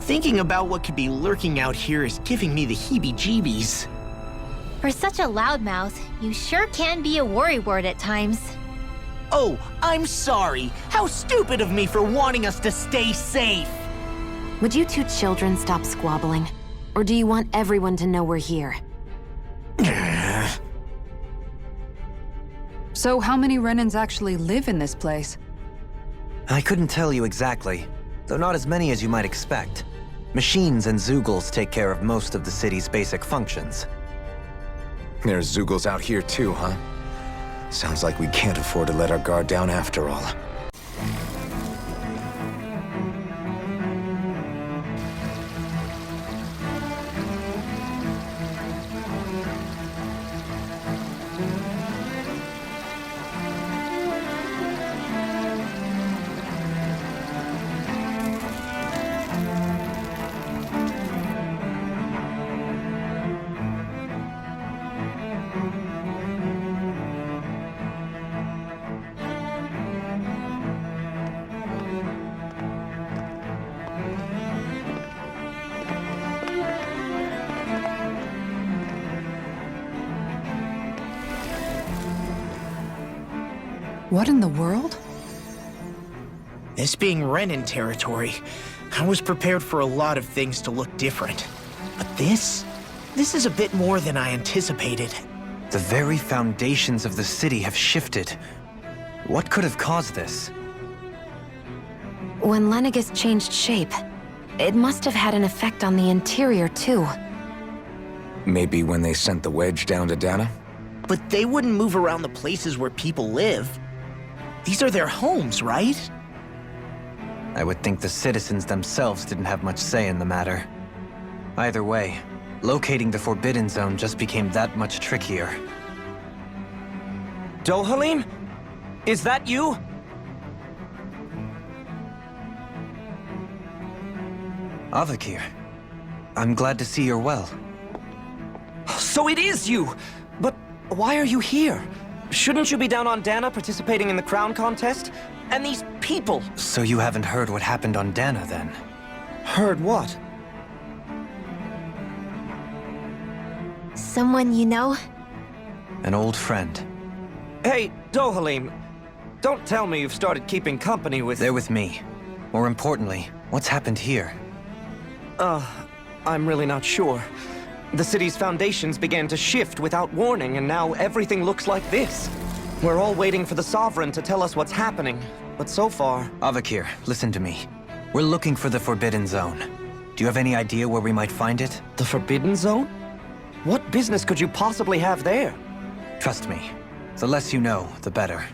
Thinking about what could be lurking out here is giving me the heebie-jeebies. For such a loudmouth, you sure can be a worrywart at times. Oh, I'm sorry. How stupid of me for wanting us to stay safe. Would you two children stop squabbling? Or do you want everyone to know we're here? So how many Renans actually live in this place? I couldn't tell you exactly, though not as many as you might expect. Machines and Zeugles take care of most of the city's basic functions. There's Zeugles out here too, huh? Sounds like we can't afford to let our guard down after all. What in the world? This being Renan territory, I was prepared for a lot of things to look different. But this is a bit more than I anticipated. The very foundations of the city have shifted. What could have caused this? When Lenegis changed shape, it must have had an effect on the interior too. Maybe when they sent the wedge down to Dana? But they wouldn't move around the places where people live. These are their homes, right? I would think the citizens themselves didn't have much say in the matter. Either way, locating the Forbidden Zone just became that much trickier. Dohalim? Is that you? Avakir, I'm glad to see you're well. So it is you! But why are you here? Shouldn't you be down on Dana participating in the crown contest? And these people! So you haven't heard what happened on Dana, then? Heard what? Someone you know? An old friend. Hey, Dohalim, don't tell me you've started keeping company with... They're with me. More importantly, what's happened here? I'm really not sure. The city's foundations began to shift without warning, and now everything looks like this. We're all waiting for the Sovereign to tell us what's happening, but so far... Avakir, listen to me. We're looking for the Forbidden Zone. Do you have any idea where we might find it? The Forbidden Zone? What business could you possibly have there? Trust me. The less you know, the better.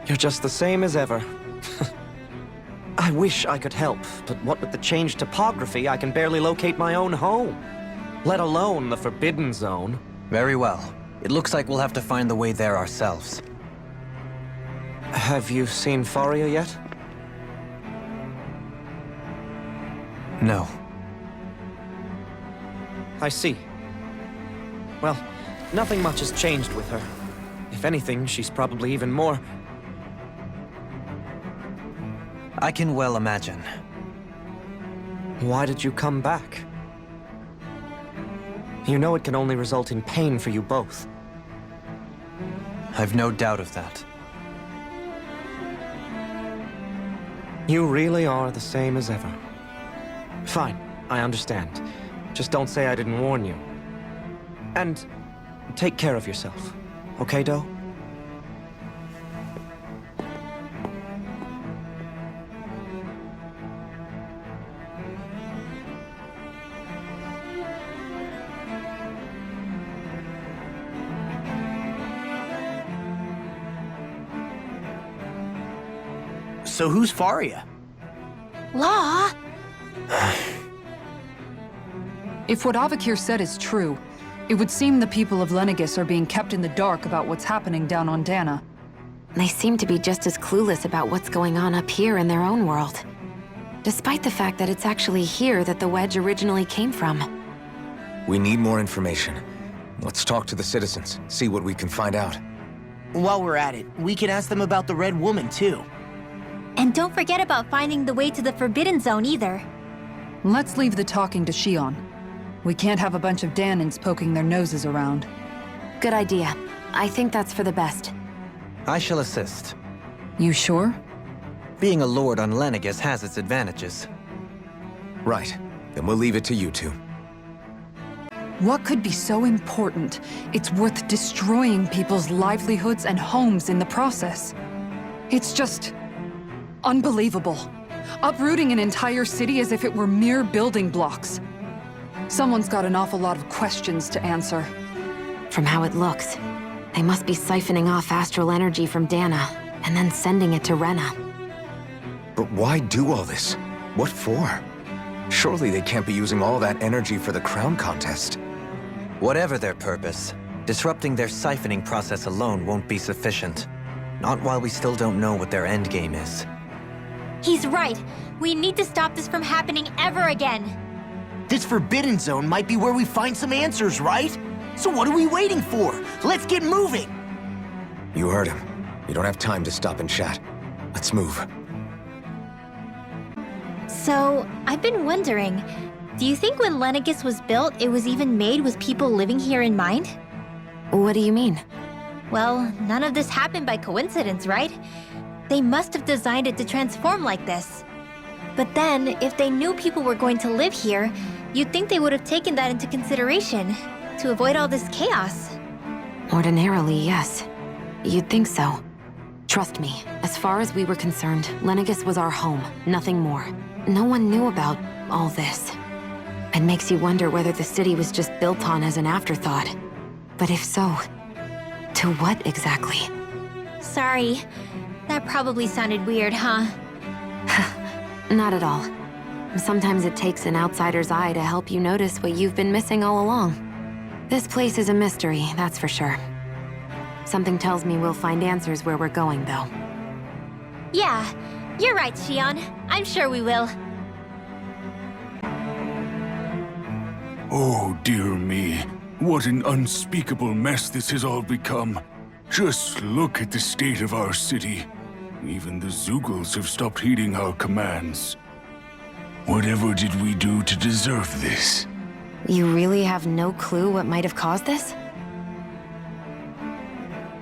You're just the same as ever. I wish I could help, but what with the changed topography, I can barely locate my own home. Let alone the Forbidden Zone. Very well. It looks like we'll have to find the way there ourselves. Have you seen Faria yet? No. I see. Well, nothing much has changed with her. If anything, she's probably even more... I can well imagine. Why did you come back? You know it can only result in pain for you both. I've no doubt of that. You really are the same as ever. Fine, I understand. Just don't say I didn't warn you. And take care of yourself, okay, Do? So who's Faria? Law? If what Avakir said is true, it would seem the people of Lenegis are being kept in the dark about what's happening down on Dana. They seem to be just as clueless about what's going on up here in their own world. Despite the fact that it's actually here that the wedge originally came from. We need more information. Let's talk to the citizens, see what we can find out. While we're at it, we can ask them about the Red Woman, too. And don't forget about finding the way to the Forbidden Zone either. Let's leave the talking to Shion. We can't have a bunch of Danins poking their noses around. Good idea. I think that's for the best. I shall assist. You sure? Being a lord on Lenegis has its advantages. Right. Then we'll leave it to you two. What could be so important? It's worth destroying people's livelihoods and homes in the process. It's just... unbelievable. Uprooting an entire city as if it were mere building blocks. Someone's got an awful lot of questions to answer. From how it looks, they must be siphoning off astral energy from Dana, and then sending it to Rena. But why do all this? What for? Surely they can't be using all that energy for the crown contest. Whatever their purpose, disrupting their siphoning process alone won't be sufficient. Not while we still don't know what their endgame is. He's right. We need to stop this from happening ever again. This Forbidden Zone might be where we find some answers, right? So what are we waiting for? Let's get moving! You heard him. You don't have time to stop and chat. Let's move. So, I've been wondering, do you think when Lenegis was built, it was even made with people living here in mind? What do you mean? Well, none of this happened by coincidence, right? They must have designed it to transform like this. But then, if they knew people were going to live here, you'd think they would have taken that into consideration, to avoid all this chaos. Ordinarily, yes. You'd think so. Trust me, as far as we were concerned, Lenegis was our home, nothing more. No one knew about all this. It makes you wonder whether the city was just built on as an afterthought. But if so, to what exactly? Sorry. That probably sounded weird, huh? Not at all. Sometimes it takes an outsider's eye to help you notice what you've been missing all along. This place is a mystery, that's for sure. Something tells me we'll find answers where we're going, though. Yeah, you're right, Shion. I'm sure we will. Oh, dear me. What an unspeakable mess this has all become. Just look at the state of our city. Even the Zeugles have stopped heeding our commands. Whatever did we do to deserve this? You really have no clue what might have caused this?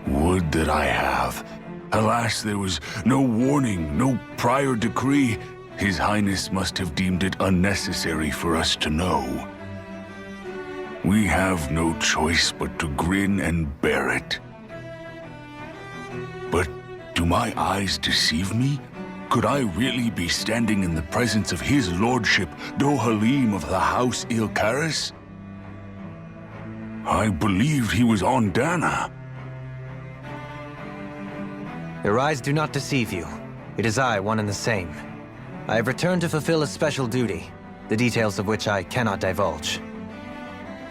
Would that I have. Alas, there was no warning, no prior decree. His Highness must have deemed it unnecessary for us to know. We have no choice but to grin and bear it. But do my eyes deceive me? Could I really be standing in the presence of his lordship, Dohalim of the House Ilkaris? I believed he was on Dana. Your eyes do not deceive you. It is I, one and the same. I have returned to fulfill a special duty, the details of which I cannot divulge.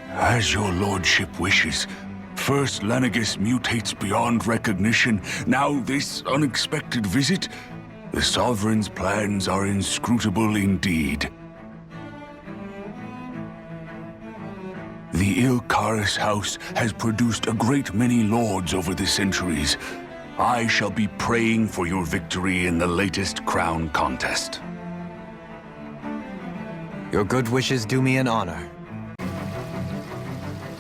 As your lordship wishes. First Lenegis mutates beyond recognition, now this unexpected visit. The Sovereign's plans are inscrutable indeed. The Ilkaris house has produced a great many lords over the centuries. I shall be praying for your victory in the latest crown contest. Your good wishes do me an honor.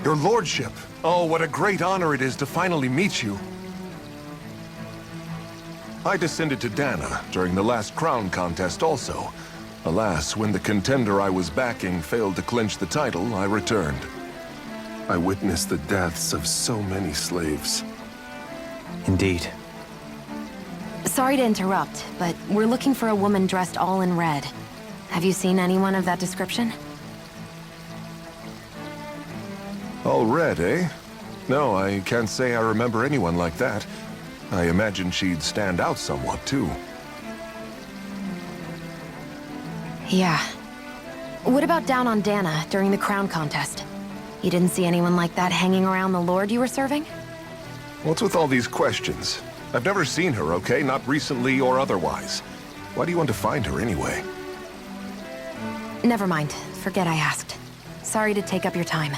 Your lordship! Oh, what a great honor it is to finally meet you. I descended to Dana during the last crown contest also. Alas, when the contender I was backing failed to clinch the title, I returned. I witnessed the deaths of so many slaves. Indeed. Sorry to interrupt, but we're looking for a woman dressed all in red. Have you seen anyone of that description? All red, eh? No, I can't say I remember anyone like that. I imagine she'd stand out somewhat, too. Yeah. What about down on Dana during the crown contest? You didn't see anyone like that hanging around the lord you were serving? What's with all these questions? I've never seen her, okay? Not recently or otherwise. Why do you want to find her anyway? Never mind. Forget I asked. Sorry to take up your time.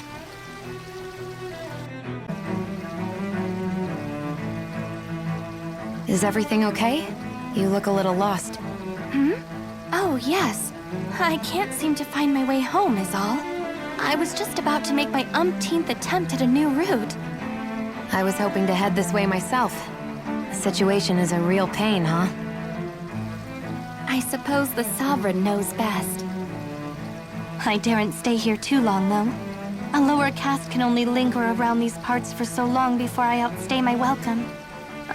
Is everything okay? You look a little lost. Oh, yes. I can't seem to find my way home, is all. I was just about to make my umpteenth attempt at a new route. I was hoping to head this way myself. The situation is a real pain, huh? I suppose the Sovereign knows best. I daren't stay here too long, though. A lower caste can only linger around these parts for so long before I outstay my welcome.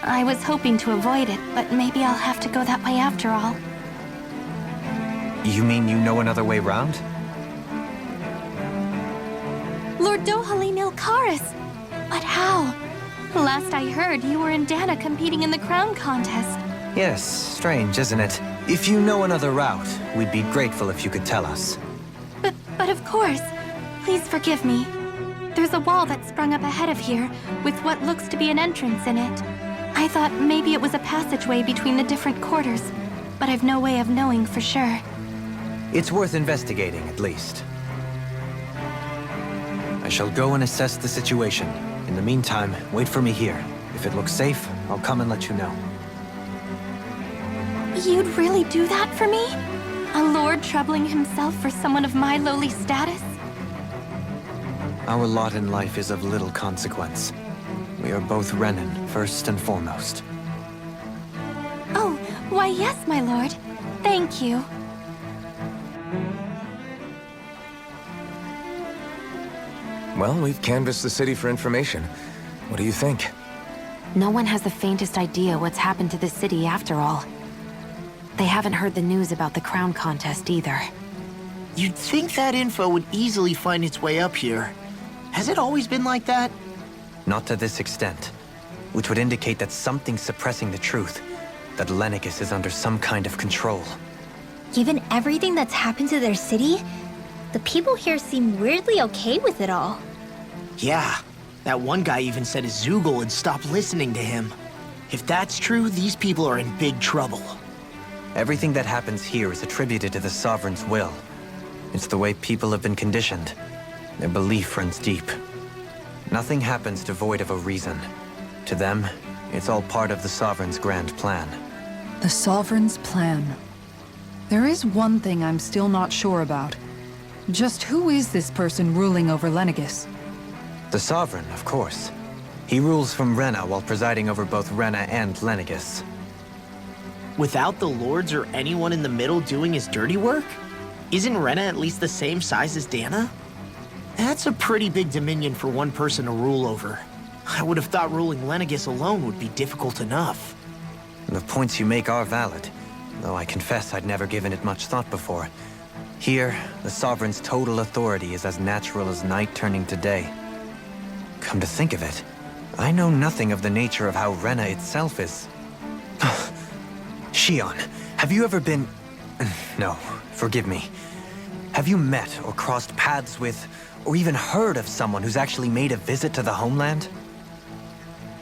I was hoping to avoid it, but maybe I'll have to go that way after all. You mean you know another way round? Lord Dohalim Ilkaris! But how? Last I heard, you were in Dana competing in the crown contest. Yes, strange, isn't it? If you know another route, we'd be grateful if you could tell us. But of course. Please forgive me. There's a wall that sprung up ahead of here, with what looks to be an entrance in it. I thought maybe it was a passageway between the different quarters, but I've no way of knowing for sure. It's worth investigating, at least. I shall go and assess the situation. In the meantime, wait for me here. If it looks safe, I'll come and let you know. You'd really do that for me? A lord troubling himself for someone of my lowly status? Our lot in life is of little consequence. We are both Renan, first and foremost. Oh, why yes, my lord. Thank you. Well, we've canvassed the city for information. What do you think? No one has the faintest idea what's happened to the city after all. They haven't heard the news about the crown contest either. You'd think that info would easily find its way up here. Has it always been like that? Not to this extent, which would indicate that something's suppressing the truth, that Lenegis is under some kind of control. Given everything that's happened to their city, the people here seem weirdly okay with it all. Yeah, that one guy even said his Zoogle had stopped listening to him. If that's true, these people are in big trouble. Everything that happens here is attributed to the Sovereign's will. It's the way people have been conditioned. Their belief runs deep. Nothing happens devoid of a reason. To them, it's all part of the Sovereign's grand plan. The Sovereign's plan. There is one thing I'm still not sure about. Just who is this person ruling over Lenegis? The Sovereign, of course. He rules from Rena while presiding over both Rena and Lenegis. Without the lords or anyone in the middle doing his dirty work? Isn't Rena at least the same size as Dana? That's a pretty big dominion for one person to rule over. I would have thought ruling Lenegis alone would be difficult enough. The points you make are valid, though I confess I'd never given it much thought before. Here, the Sovereign's total authority is as natural as night turning to day. Come to think of it, I know nothing of the nature of how Rena itself is. Shion, have you ever been... No, forgive me. Have you met or crossed paths with, or even heard of someone who's actually made a visit to the homeland?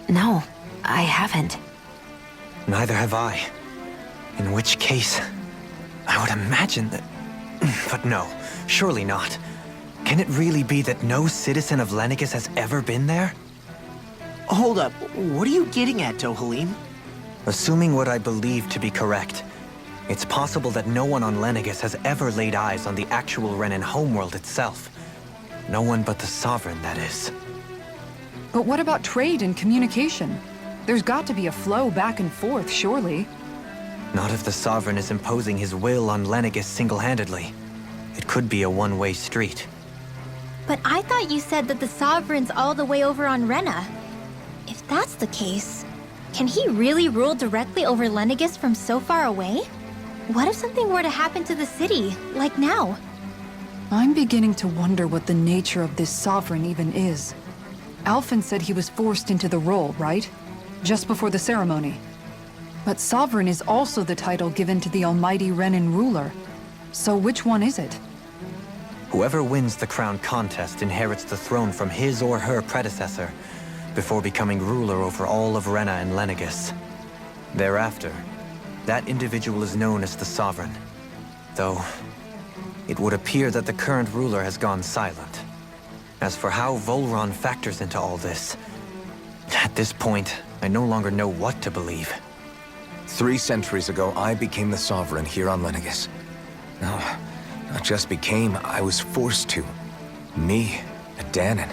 No, I haven't. Neither have I. In which case, I would imagine that... But no, surely not. Can it really be that no citizen of Lenegis has ever been there? Hold up, what are you getting at, Dohalim? Assuming what I believe to be correct, it's possible that no one on Lenegis has ever laid eyes on the actual Renan homeworld itself. No one but the Sovereign, that is. But what about trade and communication? There's got to be a flow back and forth, surely. Not if the Sovereign is imposing his will on Lenegis single-handedly. It could be a one-way street. But I thought you said that the Sovereign's all the way over on Rena. If that's the case, can he really rule directly over Lenegis from so far away? What if something were to happen to the city, like now? I'm beginning to wonder what the nature of this Sovereign even is. Alphen said he was forced into the role, right? Just before the ceremony. But Sovereign is also the title given to the almighty Renan ruler. So which one is it? Whoever wins the crown contest inherits the throne from his or her predecessor, before becoming ruler over all of Rena and Lenegis. Thereafter, that individual is known as the Sovereign. Though, it would appear that the current ruler has gone silent. As for how Volron factors into all this, at this point, I no longer know what to believe. 3 centuries ago, I became the Sovereign here on Lenegis. Now, Not just became, I was forced to. Me, a Danon.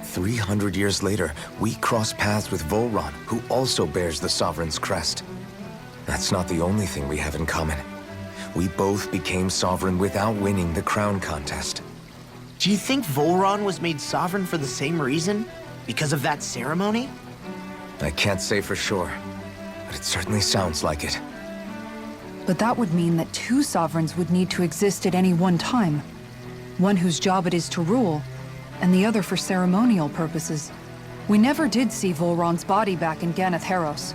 300 years later, we cross paths with Volron, who also bears the Sovereign's crest. That's not the only thing we have in common. We both became Sovereign without winning the crown contest. Do you think Volron was made sovereign for the same reason? Because of that ceremony? I can't say for sure, but it certainly sounds like it. But that would mean that two sovereigns would need to exist at any one time. One whose job it is to rule, and the other for ceremonial purposes. We never did see Volron's body back in Ganath Haros.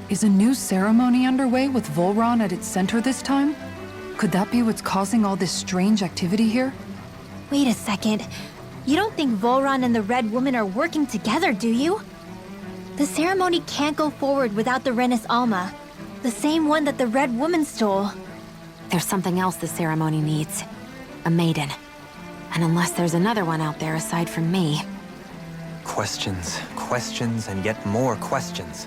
Is a new ceremony underway with Volron at its center this time? Could that be what's causing all this strange activity here? Wait a second. You don't think Volron and the Red Woman are working together, do you? The ceremony can't go forward without the Renis Alma. The same one that the Red Woman stole. There's something else the ceremony needs. A maiden. And unless there's another one out there aside from me... Questions, questions, and yet more questions.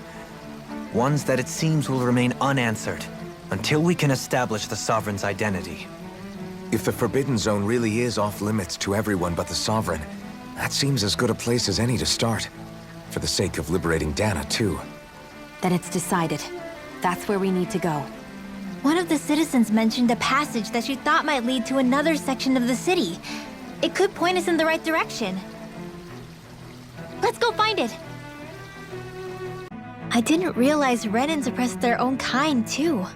Ones that it seems will remain unanswered until we can establish the Sovereign's identity. If the Forbidden Zone really is off-limits to everyone but the Sovereign, that seems as good a place as any to start. For the sake of liberating Dana, too. Then it's decided. That's where we need to go. One of the citizens mentioned a passage that she thought might lead to another section of the city. It could point us in the right direction. Let's go find it! I didn't realize Renans oppressed their own kind, too.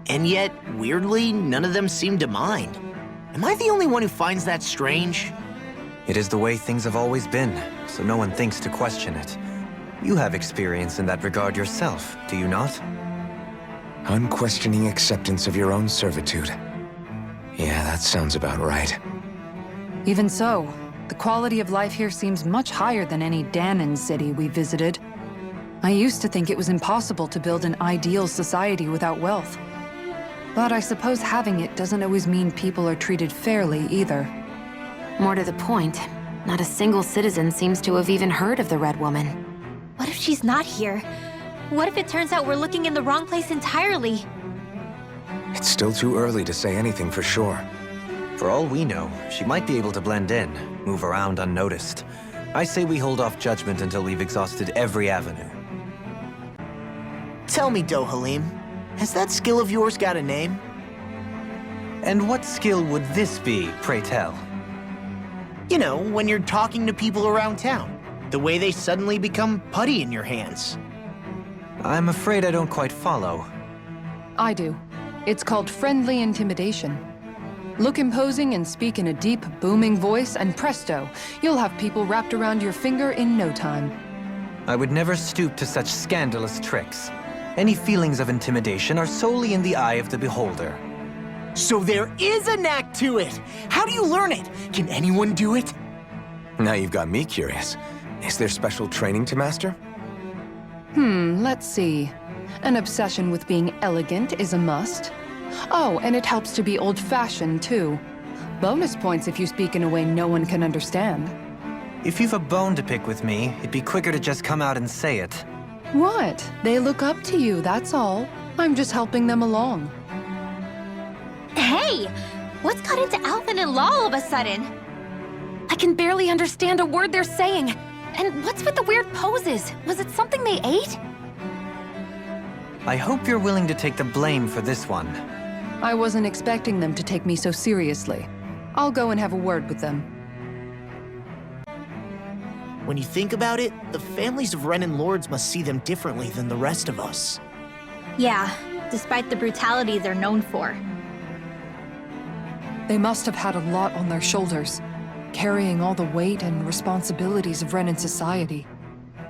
And yet, weirdly, none of them seem to mind. Am I the only one who finds that strange? It is the way things have always been, so no one thinks to question it. You have experience in that regard yourself, do you not? Unquestioning acceptance of your own servitude. Yeah, that sounds about right. Even so, the quality of life here seems much higher than any Danon city we visited. I used to think it was impossible to build an ideal society without wealth. But I suppose having it doesn't always mean people are treated fairly either. More to the point, not a single citizen seems to have even heard of the Red Woman. What if she's not here? What if it turns out we're looking in the wrong place entirely? It's still too early to say anything for sure. For all we know, she might be able to blend in, move around unnoticed. I say we hold off judgment until we've exhausted every avenue. Tell me, Dohalim, has that skill of yours got a name? And what skill would this be, pray tell? You know, when you're talking to people around town. The way they suddenly become putty in your hands. I'm afraid I don't quite follow. I do. It's called friendly intimidation. Look imposing and speak in a deep, booming voice, and presto, you'll have people wrapped around your finger in no time. I would never stoop to such scandalous tricks. Any feelings of intimidation are solely in the eye of the beholder. So there is a knack to it! How do you learn it? Can anyone do it? Now you've got me curious. Is there special training to master? Let's see. An obsession with being elegant is a must. Oh, and it helps to be old-fashioned, too. Bonus points if you speak in a way no one can understand. If you've a bone to pick with me, it'd be quicker to just come out and say it. What? They look up to you, that's all. I'm just helping them along. Hey! What's got into Alvin and Law all of a sudden? I can barely understand a word they're saying. And what's with the weird poses? Was it something they ate? I hope you're willing to take the blame for this one. I wasn't expecting them to take me so seriously. I'll go and have a word with them. When you think about it, the families of Renan lords must see them differently than the rest of us. Yeah, despite the brutality they're known for. They must have had a lot on their shoulders, carrying all the weight and responsibilities of Renan society.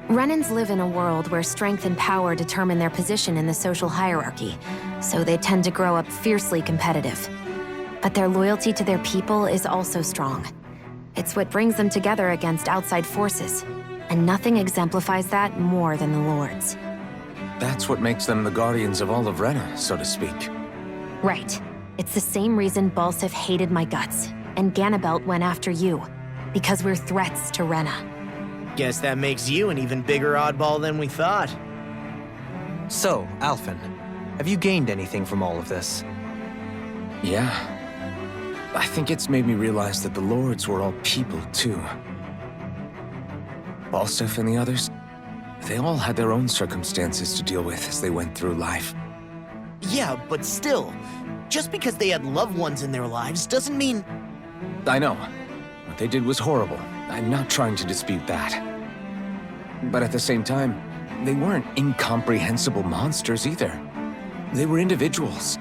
Renans live in a world where strength and power determine their position in the social hierarchy, so they tend to grow up fiercely competitive. But their loyalty to their people is also strong. It's what brings them together against outside forces, and nothing exemplifies that more than the Lords. That's what makes them the guardians of all of Rena, so to speak. Right. It's the same reason Balsif hated my guts, and Ganabelt went after you, because we're threats to Rena. Guess that makes you an even bigger oddball than we thought. So, Alphen, have you gained anything from all of this? Yeah. I think it's made me realize that the Lords were all people, too. Falstaff and the others, they all had their own circumstances to deal with as they went through life. Yeah, but still, just because they had loved ones in their lives doesn't mean... I know. What they did was horrible. I'm not trying to dispute that. But at the same time, they weren't incomprehensible monsters either. They were individuals,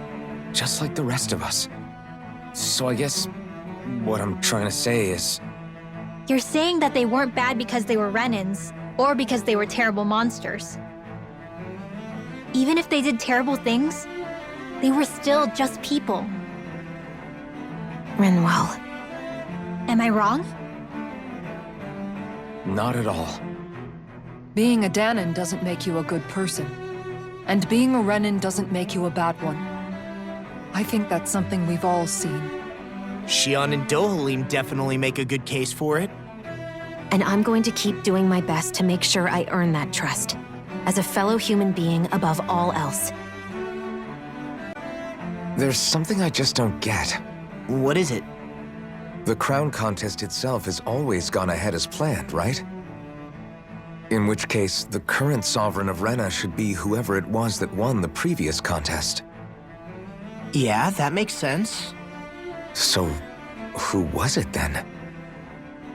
just like the rest of us. So I guess what I'm trying to say is... You're saying that they weren't bad because they were Renans, or because they were terrible monsters. Even if they did terrible things, they were still just people. Rinwell. Am I wrong? Not at all. Being a Danan doesn't make you a good person. And being a Renan doesn't make you a bad one. I think that's something we've all seen. Xion and Dohalim definitely make a good case for it. And I'm going to keep doing my best to make sure I earn that trust. As a fellow human being above all else. There's something I just don't get. What is it? The crown contest itself has always gone ahead as planned, right? In which case, the current sovereign of Rena should be whoever it was that won the previous contest. Yeah, that makes sense. So, who was it then?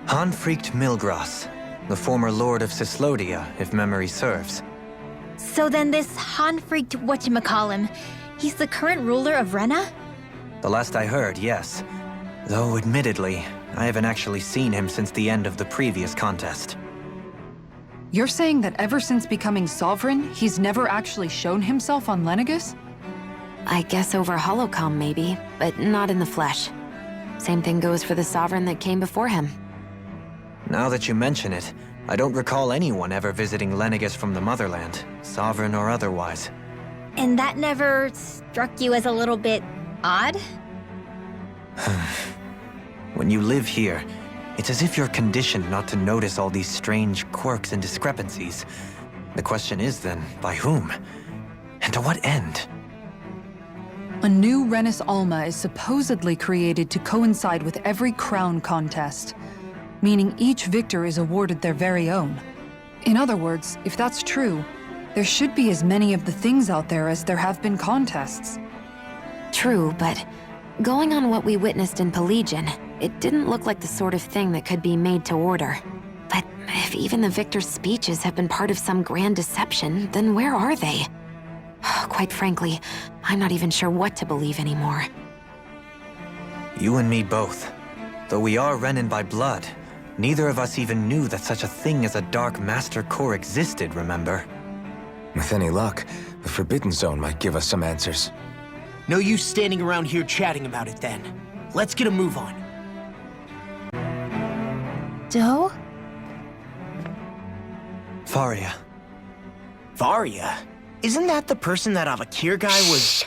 Hanfried Milgras, the former lord of Cislodia, if memory serves. So then this Hanfried whatchamacallem, he's the current ruler of Rena? The last I heard, yes. Though, admittedly, I haven't actually seen him since the end of the previous contest. You're saying that ever since becoming sovereign, he's never actually shown himself on Lenegis? I guess over holocom maybe, but not in the flesh. Same thing goes for the sovereign that came before him. Now that you mention it, I don't recall anyone ever visiting Lenegis from the motherland, sovereign or otherwise. And that never struck you as a little bit odd? When you live here, it's as if you're conditioned not to notice all these strange quirks and discrepancies. The question is then, by whom? And to what end? A new Renis Alma is supposedly created to coincide with every crown contest, meaning each victor is awarded their very own. In other words, if that's true, there should be as many of the things out there as there have been contests. True, but going on what we witnessed in Pelagian, it didn't look like the sort of thing that could be made to order. But if even the victor's speeches have been part of some grand deception, then where are they? Quite frankly, I'm not even sure what to believe anymore. You and me both. Though we are Renan by blood, neither of us even knew that such a thing as a Dark Master Core existed, remember? With any luck, the Forbidden Zone might give us some answers. No use standing around here chatting about it then. Let's get a move on. Do? Faria. Varia? Isn't that the person that Avakir guy was...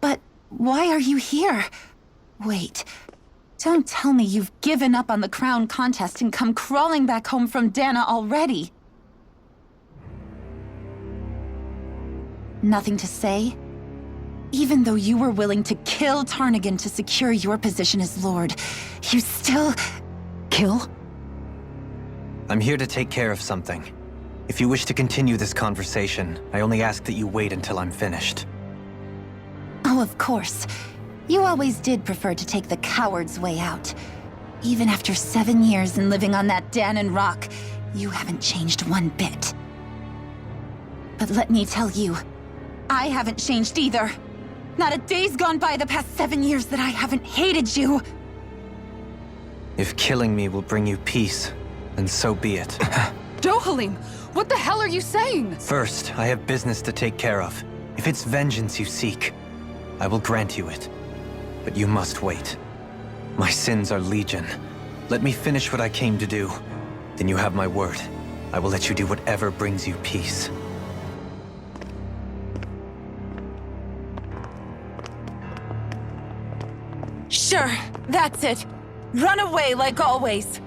But why are you here? Wait, don't tell me you've given up on the crown contest and come crawling back home from Dana already. Nothing to say? Even though you were willing to kill Tarnigan to secure your position as Lord, you still... Kill? I'm here to take care of something. If you wish to continue this conversation, I only ask that you wait until I'm finished. Oh, of course. You always did prefer to take the coward's way out. Even after 7 years and living on that Danon rock, you haven't changed one bit. But let me tell you, I haven't changed either. Not a day's gone by the past 7 years that I haven't hated you. If killing me will bring you peace, then so be it. Dohalim, what the hell are you saying? First, I have business to take care of. If it's vengeance you seek, I will grant you it. But you must wait. My sins are legion. Let me finish what I came to do. Then you have my word. I will let you do whatever brings you peace. Sure, that's it. Run away like always.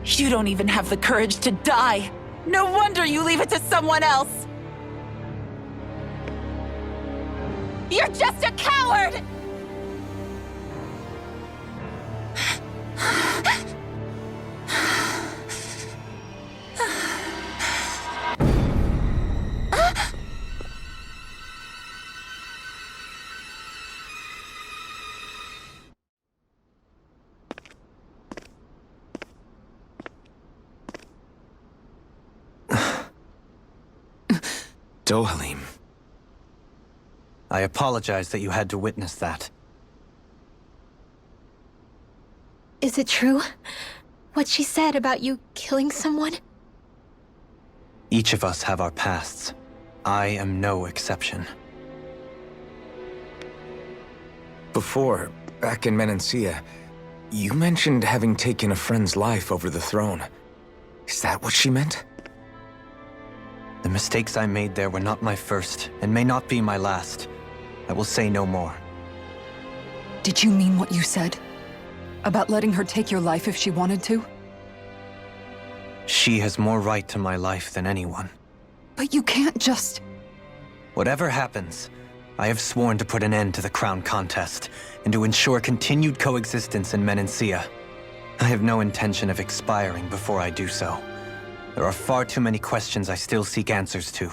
You don't even have the courage to die. No wonder you leave it to someone else. You're just a coward! Dohalim. I apologize that you had to witness that. Is it true? What she said about you killing someone? Each of us have our pasts. I am no exception. Before, back in Menancia, you mentioned having taken a friend's life over the throne. Is that what she meant? The mistakes I made there were not my first, and may not be my last. I will say no more. Did you mean what you said? About letting her take your life if she wanted to? She has more right to my life than anyone. But you can't just... Whatever happens, I have sworn to put an end to the crown contest, and to ensure continued coexistence in Menancia. I have no intention of expiring before I do so. There are far too many questions I still seek answers to.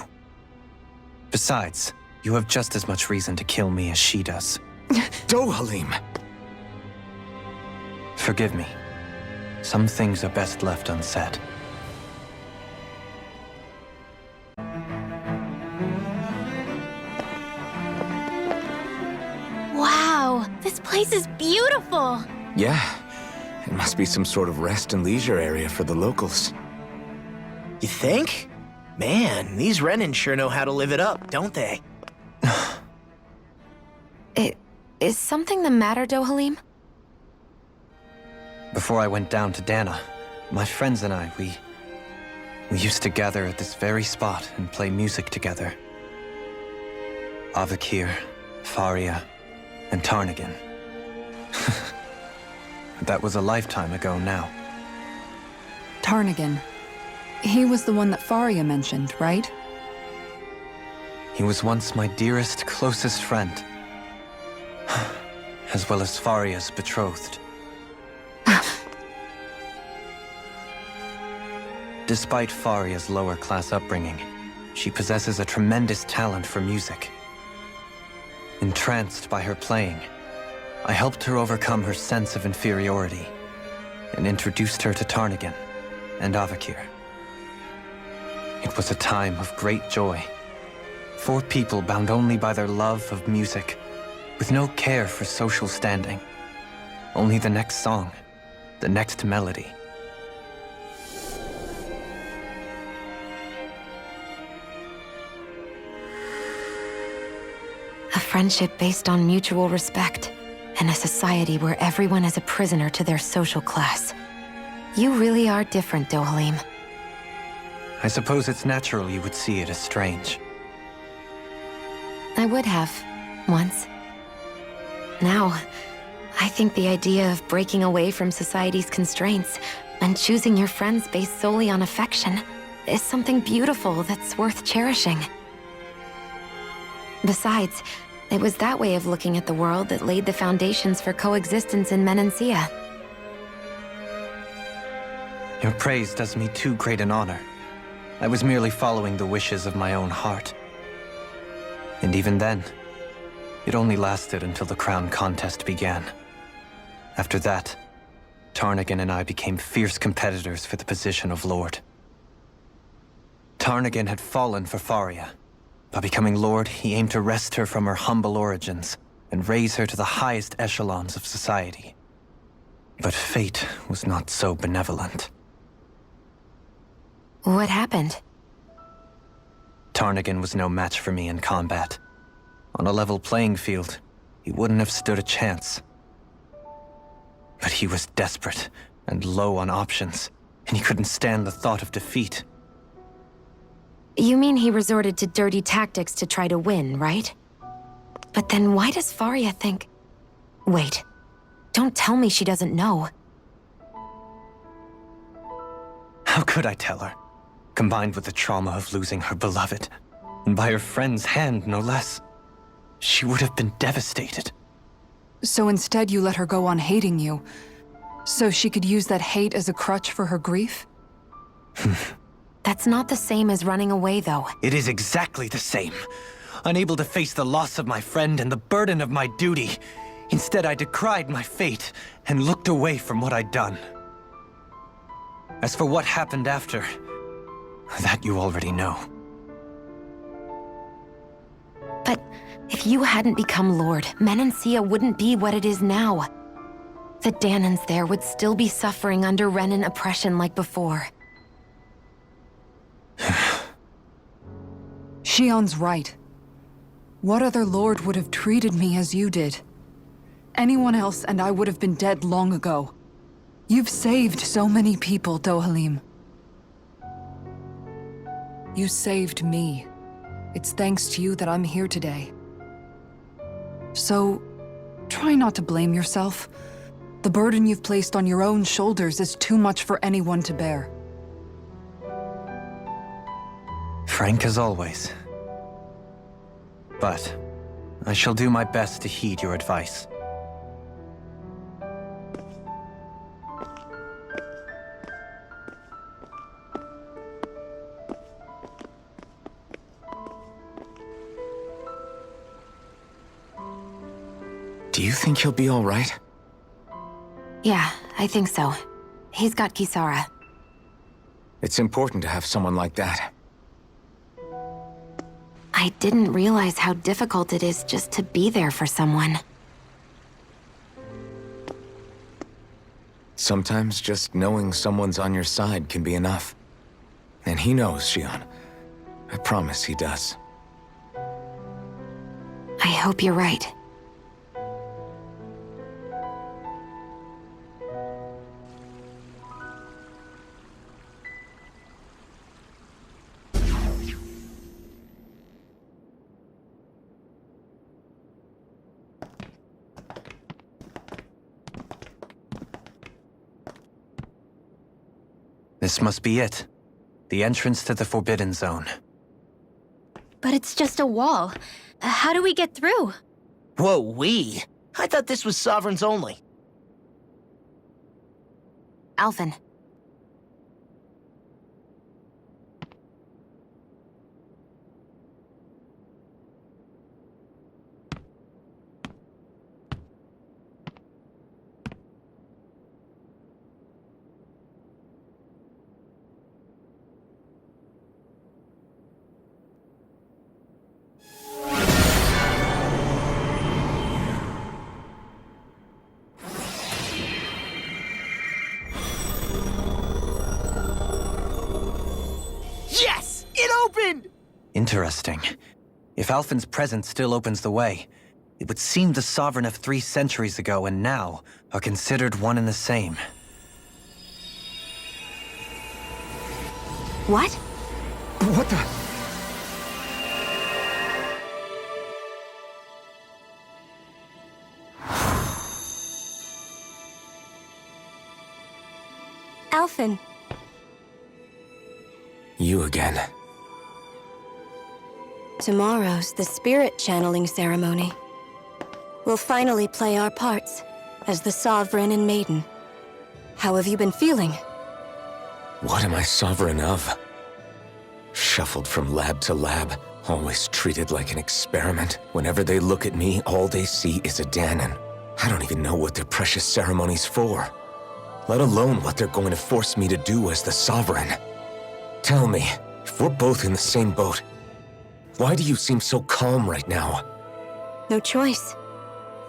Besides, you have just as much reason to kill me as she does. Dohalim! Forgive me. Some things are best left unsaid. Wow, this place is beautiful! Yeah, it must be some sort of rest and leisure area for the locals. You think? Man, these Renan sure know how to live it up, don't they? Is something the matter, Dohalim? Before I went down to Dana, my friends and I, we used to gather at this very spot and play music together. Avakir, Faria, and Tarnagan. That was a lifetime ago now. Tarnagan. He was the one that Faria mentioned, right? He was once my dearest, closest friend. As well as Faria's betrothed. Despite Faria's lower-class upbringing, she possesses a tremendous talent for music. Entranced by her playing, I helped her overcome her sense of inferiority and introduced her to Tarnagan and Avakir. It was a time of great joy. 4 people bound only by their love of music, with no care for social standing. Only the next song, the next melody. A friendship based on mutual respect, and a society where everyone is a prisoner to their social class. You really are different, Dohalim. I suppose it's natural you would see it as strange. I would have, once. Now, I think the idea of breaking away from society's constraints and choosing your friends based solely on affection is something beautiful that's worth cherishing. Besides, it was that way of looking at the world that laid the foundations for coexistence in Menancia. Your praise does me too great an honor. I was merely following the wishes of my own heart. And even then, it only lasted until the crown contest began. After that, Tarnagan and I became fierce competitors for the position of Lord. Tarnagan had fallen for Faria. By becoming Lord, he aimed to wrest her from her humble origins and raise her to the highest echelons of society. But fate was not so benevolent. What happened? Tarnagan was no match for me in combat. On a level playing field, he wouldn't have stood a chance. But he was desperate and low on options, and he couldn't stand the thought of defeat. You mean he resorted to dirty tactics to try to win, right? But then why does Faria think... Wait, don't tell me she doesn't know. How could I tell her? Combined with the trauma of losing her beloved, and by her friend's hand, no less, she would have been devastated. So instead you let her go on hating you, so she could use that hate as a crutch for her grief? That's not the same as running away, though. It is exactly the same. Unable to face the loss of my friend and the burden of my duty, instead I decried my fate and looked away from what I'd done. As for what happened after, that you already know. But if you hadn't become Lord, Menancia wouldn't be what it is now. The Danans there would still be suffering under Renan oppression like before. Shion's right. What other lord would have treated me as you did? Anyone else and I would have been dead long ago. You've saved so many people, Dohalim. You saved me. It's thanks to you that I'm here today. So, try not to blame yourself. The burden you've placed on your own shoulders is too much for anyone to bear. Frank as always. But I shall do my best to heed your advice. Do you think he'll be all right? Yeah, I think so. He's got Kisara. It's important to have someone like that. I didn't realize how difficult it is just to be there for someone. Sometimes just knowing someone's on your side can be enough. And he knows, Shion. I promise he does. I hope you're right. This must be it. The entrance to the Forbidden Zone. But it's just a wall. How do we get through? Whoa, we? I thought this was Sovereigns only. Alphen. Yes! It opened! Interesting. If Alphen's presence still opens the way, it would seem the Sovereign of 3 centuries ago and now are considered one and the same. What? What the? Alphen. You again. Tomorrow's the spirit channeling ceremony. We'll finally play our parts as the Sovereign and Maiden. How have you been feeling? What am I sovereign of? Shuffled from lab to lab, always treated like an experiment. Whenever they look at me, all they see is a Danan. I don't even know what their precious ceremony's for, let alone what they're going to force me to do as the Sovereign. Tell me, if we're both in the same boat, why do you seem so calm right now? No choice.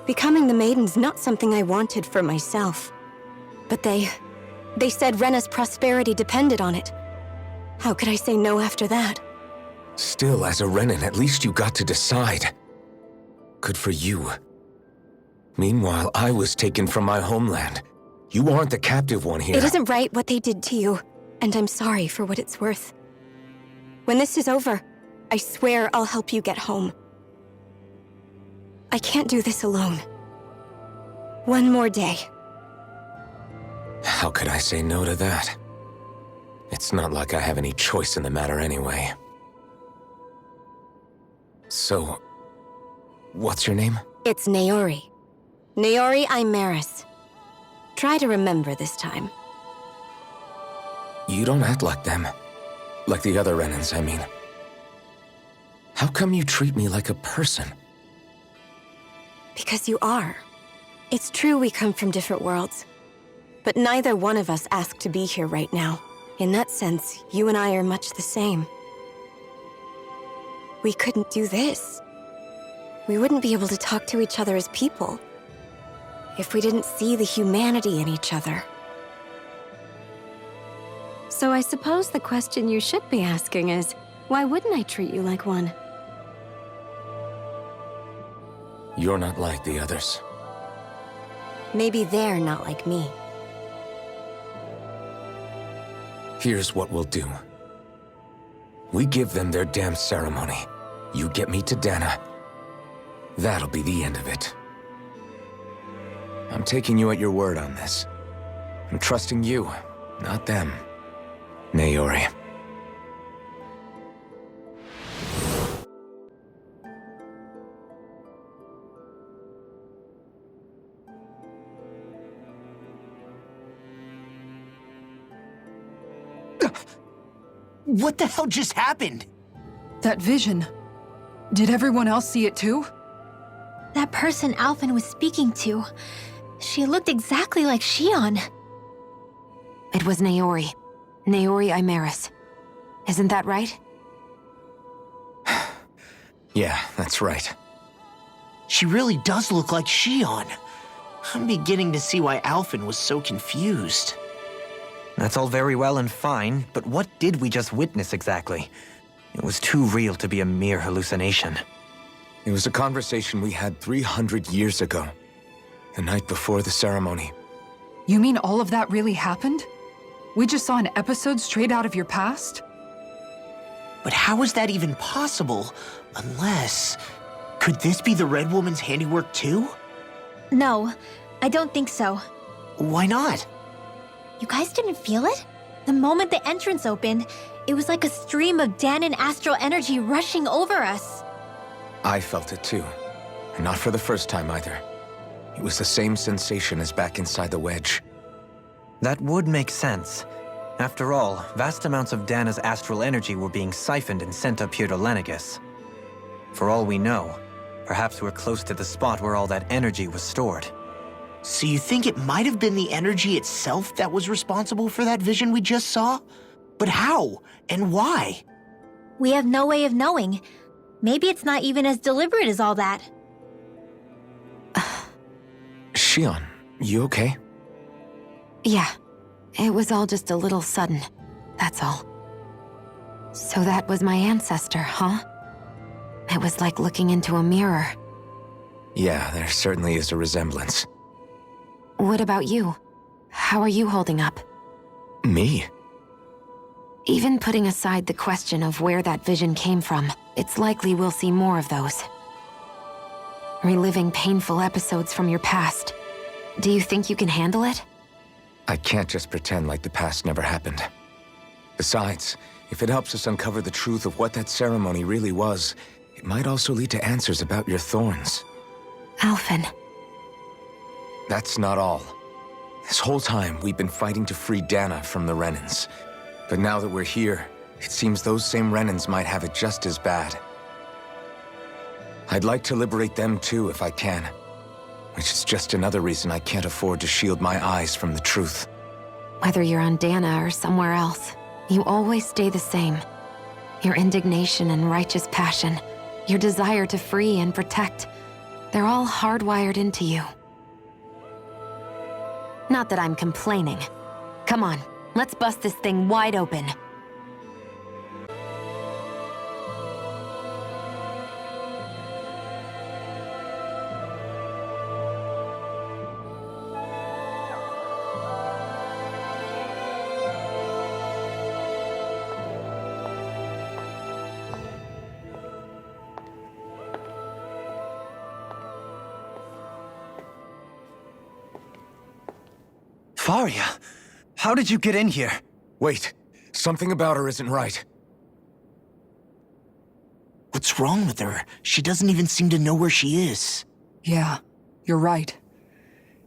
Becoming the Maiden's not something I wanted for myself. But they said Rena's prosperity depended on it. How could I say no after that? Still, as a Renan, at least you got to decide. Good for you. Meanwhile, I was taken from my homeland. You aren't the captive one here. It isn't right what they did to you, and I'm sorry for what it's worth. When this is over, I swear I'll help you get home. I can't do this alone. One more day. How could I say no to that? It's not like I have any choice in the matter anyway. So, what's your name? It's Naori. Naori Imaris. Try to remember this time. You don't act like them. Like the other Renans, I mean. How come you treat me like a person? Because you are. It's true we come from different worlds. But neither one of us asked to be here right now. In that sense, you and I are much the same. We couldn't do this. we wouldn't be able to talk to each other as people. If we didn't see the humanity in each other. So I suppose the question you should be asking is, why wouldn't I treat you like one? You're not like the others. Maybe they're not like me. Here's what we'll do. We give them their damn ceremony. You get me to Dana. That'll be the end of it. I'm taking you at your word on this. I'm trusting you, not them. Naori. What the hell just happened? That vision. Did everyone else see it too? That person Alphen was speaking to, she looked exactly like Shion. It was Naori. Naori Imaris. Isn't that right? Yeah, that's right. She really does look like Shion. I'm beginning to see why Alphen was so confused. That's all very well and fine, but what did we just witness exactly? It was too real to be a mere hallucination. It was a conversation we had 300 years ago. The night before the ceremony. You mean all of that really happened? We just saw an episode straight out of your past? But how is that even possible? Unless... Could this be the Red Woman's handiwork too? No, I don't think so. Why not? You guys didn't feel it? The moment the entrance opened, it was like a stream of Danon astral energy rushing over us. I felt it too. And not for the first time either. It was the same sensation as back inside the wedge. That would make sense. After all, vast amounts of Dana's astral energy were being siphoned and sent up here to Lenegis. For all we know, perhaps we're close to the spot where all that energy was stored. So you think it might have been the energy itself that was responsible for that vision we just saw? But how? And why? We have no way of knowing. Maybe it's not even as deliberate as all that. Shion, you okay? Yeah. It was all just a little sudden. That's all. So that was my ancestor, huh? It was like looking into a mirror. Yeah, there certainly is a resemblance. What about you? How are you holding up? Me? Even putting aside the question of where that vision came from, it's likely we'll see more of those. Reliving painful episodes from your past. Do you think you can handle it? I can't just pretend like the past never happened. Besides, if it helps us uncover the truth of what that ceremony really was, it might also lead to answers about your thorns. Alphen. That's not all. This whole time, we've been fighting to free Dana from the Renans. But now that we're here, it seems those same Renans might have it just as bad. I'd like to liberate them too if I can. Which is just another reason I can't afford to shield my eyes from the truth. Whether you're on Dana or somewhere else, you always stay the same. Your indignation and righteous passion, your desire to free and protect, they're all hardwired into you. Not that I'm complaining. Come on, let's bust this thing wide open. Faria, how did you get in here? Wait, something about her isn't right. What's wrong with her? She doesn't even seem to know where she is. Yeah, you're right.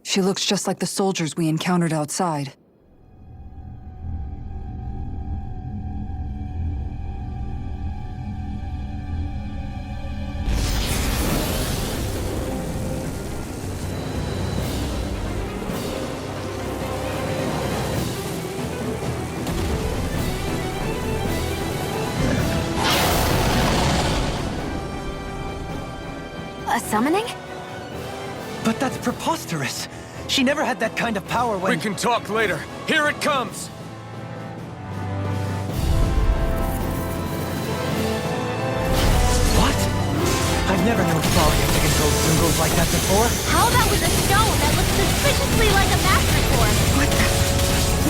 She looks just like the soldiers we encountered outside. summoning? But that's preposterous. She never had that kind of power when... We can talk later. Here it comes! What? I've never known Faria to control symbols like that before. How about with a stone that looks suspiciously like a master core? What the?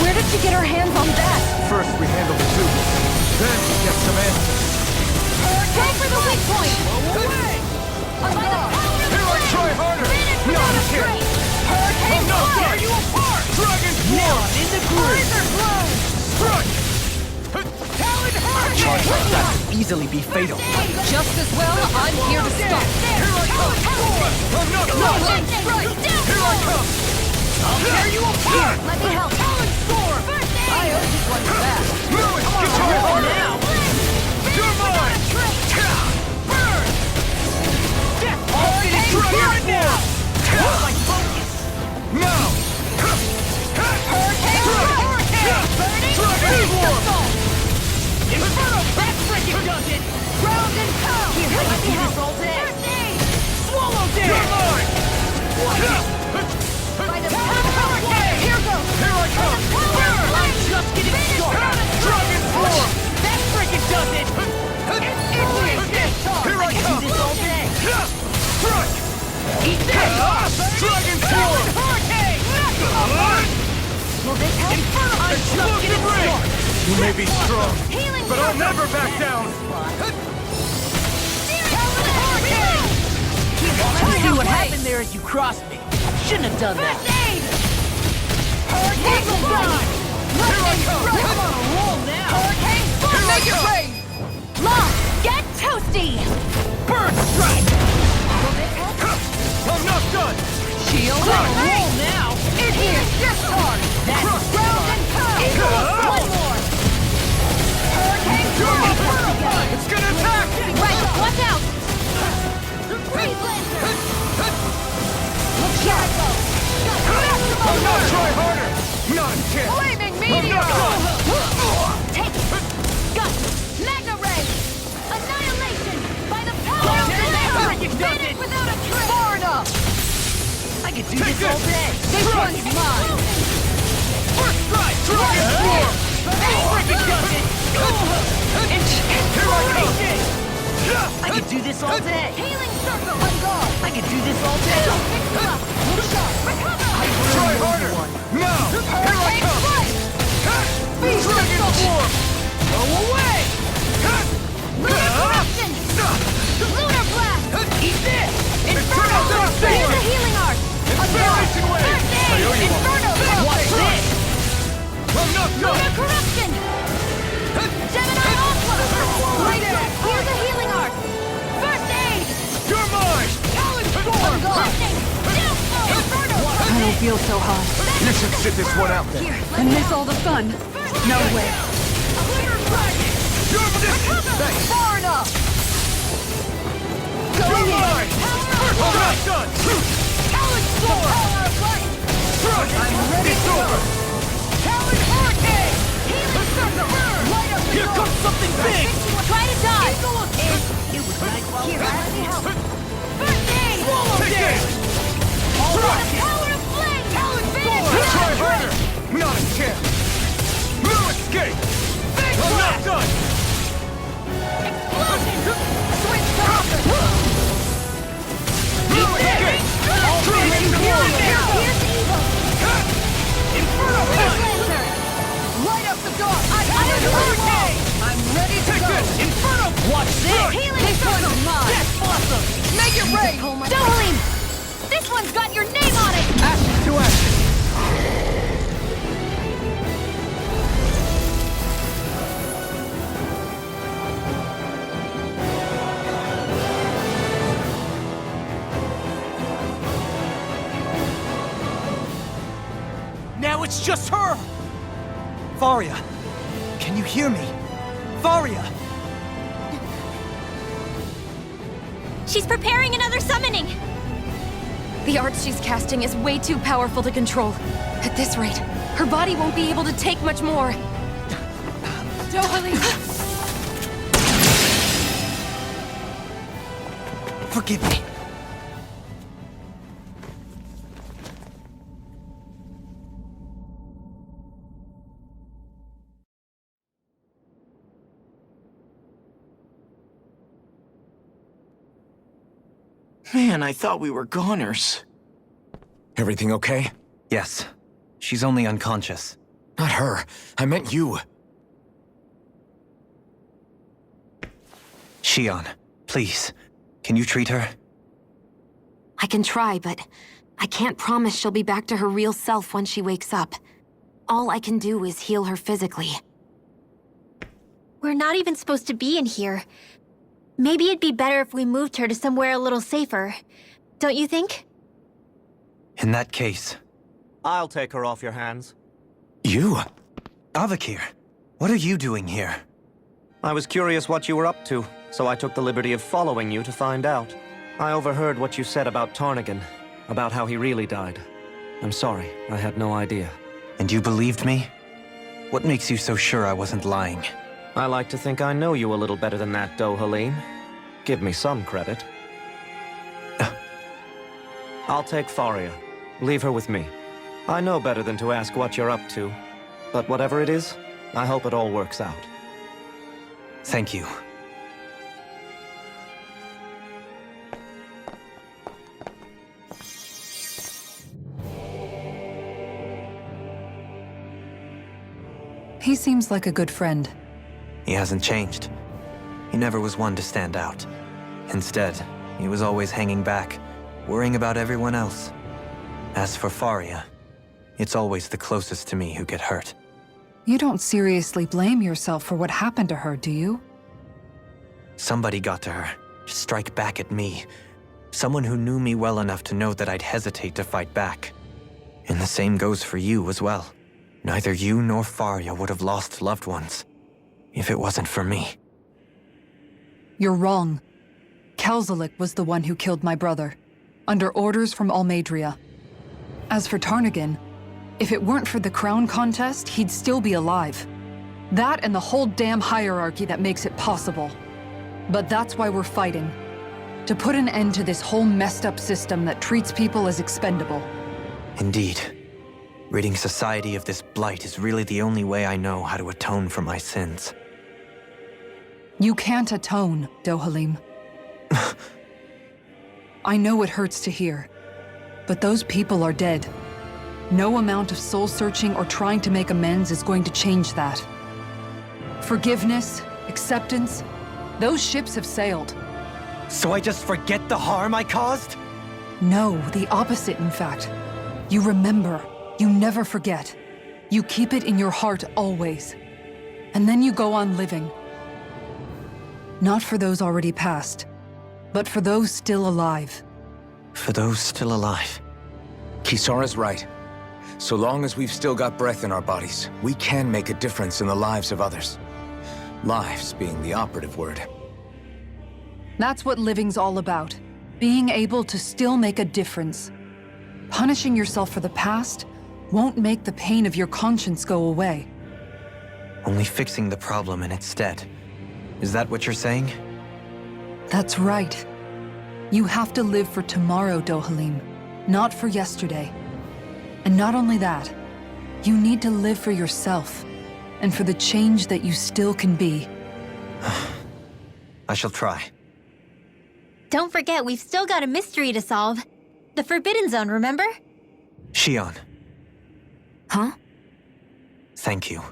Where did she get her hands on that? First we handle the tubes, then we get some answers. Go for the weak point! Here I try harder! Not here! Hurricane No, Fire! tear you apart! Dragon Swarm! In the groove! Strike! Talon Charge Hurricane! like that could easily be fatal. Just as well, I'm here to stop. Here I come! I'm not done! Here I come! I'll tear you apart! Let me help. Talon Storm! I owe this one back. Move it! Get try harder! You're mine! Burn! I'll finish right now! Like focus! Now! Inferno! That freaking does it! Ground and pound! Here, let me help all day! Swallow You're it! mine! By the power of water! Here goes! Here I come! Burn! I'm just getting started! Dragon Swarm! That freaking does it! Here I come! Do this all day! Strike! Eat this! Dragon Swarm! Hurricane! Will this help? I'm just getting started! You may be strong, Healing but I'll never back down! See what happened there as you crossed me. Shouldn't have done that. Hurricane Fire! Here I come! I'm on a roll now. Hurricane Fire! Make it rain! Long, get toasty! Bird strike! Will this help? I'm not done! Shield on a roll now. It is discard! That's Ground and pound! One more! Hurricane Fire! It's gonna attack! Right, watch out! Freeze Lancer! Look here I go! I'm not try harder! Not a chance! Flaming I'm meteor! not done! Take it! Gut! Magna Ray! Annihilation! By the power of the Freaking does Finish it! without a trace! Far enough! I could do this all day. This one's mine! First strike! Dragon Swarm! That freaking does it! Here I come! I could do this all day. Healing circle! On guard! I could do this all day. Fix you up! Look sharp! Recover! Try harder! Now! Here I Hurricane come! Strike! Dragon Swarm! Go away! Lunar Corruption! Lunar Blast! Eat this! Inferno! Use the healing art! Acceleration Wave! I owe you one. Inferno! Watch this! I'm not Lunar done! Corruption! Gemini Aqua! Right there! Here's the healing art! First aid! You're mine! Talon Storm! Lightning! Inferno! I don't feel so hot. You should sit this one out then. And miss all the fun. No way. You're Thanks! Far enough! You're mine! I'm not done! Talon Storm! Power of light! Strike! I'm ready! It's over! Talon Hurricane! Healing circle! Light up the Here door. comes something big! Try to dodge! It was nice while Here, it let me help. First aid! Take it! Strike! Power of flame! Talon Try harder! Not a chance! No escape! I'm not done! Explosion! Switch to No escape! Dragon Swarm! Here's evil! Inferno Freeze Punch! Lancer! Light up the door! I'm ready to Take go! this! Inferno! Watch this! Healing This circle! one's mine. That's awesome! Make it rain! Dolan! This one's got your name on it! Ashes to ashes! Now it's just her! Faria! Can you hear me? Faria! She's preparing another summoning! The art she's casting is way too powerful to control. At this rate, her body won't be able to take much more. Forgive me. Man, I thought we were goners. Everything okay? Yes. She's only unconscious. Not her. I meant you. Shion, please. Can you treat her? I can try, but I can't promise she'll be back to her real self when she wakes up. All I can do is heal her physically. We're not even supposed to be in here. Maybe it'd be better if we moved her to somewhere a little safer. Don't you think? In that case... I'll take her off your hands. You? Avakir, what are you doing here? I was curious what you were up to, so I took the liberty of following you to find out. I overheard what you said about Tarnigan, about how he really died. I'm sorry, I had no idea. And you believed me? What makes you so sure I wasn't lying? I like to think I know you a little better than that, Dohalim. Give me some credit. I'll take Faria. Leave her with me. I know better than to ask what you're up to. But whatever it is, I hope it all works out. Thank you. He seems like a good friend. He hasn't changed. He never was one to stand out. Instead, he was always hanging back, worrying about everyone else. As for Faria, it's always the closest to me who get hurt. You don't seriously blame yourself for what happened to her, do you? Somebody got to her, to strike back at me. Someone who knew me well enough to know that I'd hesitate to fight back. And the same goes for you as well. Neither you nor Faria would have lost loved ones, if it wasn't for me. You're wrong. Kelzelik was the one who killed my brother, under orders from Almadria. As for Tarnigan, if it weren't for the crown contest, he'd still be alive. That and the whole damn hierarchy that makes it possible. But that's why we're fighting. To put an end to this whole messed up system that treats people as expendable. Indeed. Ridding society of this blight is really the only way I know how to atone for my sins. You can't atone, Dohalim. I know it hurts to hear, but those people are dead. No amount of soul-searching or trying to make amends is going to change that. Forgiveness, acceptance, those ships have sailed. So I just forget the harm I caused? No, the opposite, in fact. You remember. You never forget. You keep it in your heart always. And then you go on living. Not for those already past, but for those still alive. For those still alive. Kisara's right. So long as we've still got breath in our bodies, we can make a difference in the lives of others. Lives being the operative word. That's what living's all about. Being able to still make a difference. Punishing yourself for the past won't make the pain of your conscience go away. Only fixing the problem in its stead. Is that what you're saying? That's right. You have to live for tomorrow, Dohalim, not for yesterday. And not only that, you need to live for yourself, and for the change that you still can be. I shall try. Don't forget, we've still got a mystery to solve. The Forbidden Zone, remember? Shion. Huh? Thank you.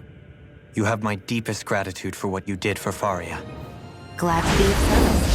You have my deepest gratitude for what you did for Faria. Glad to be of service.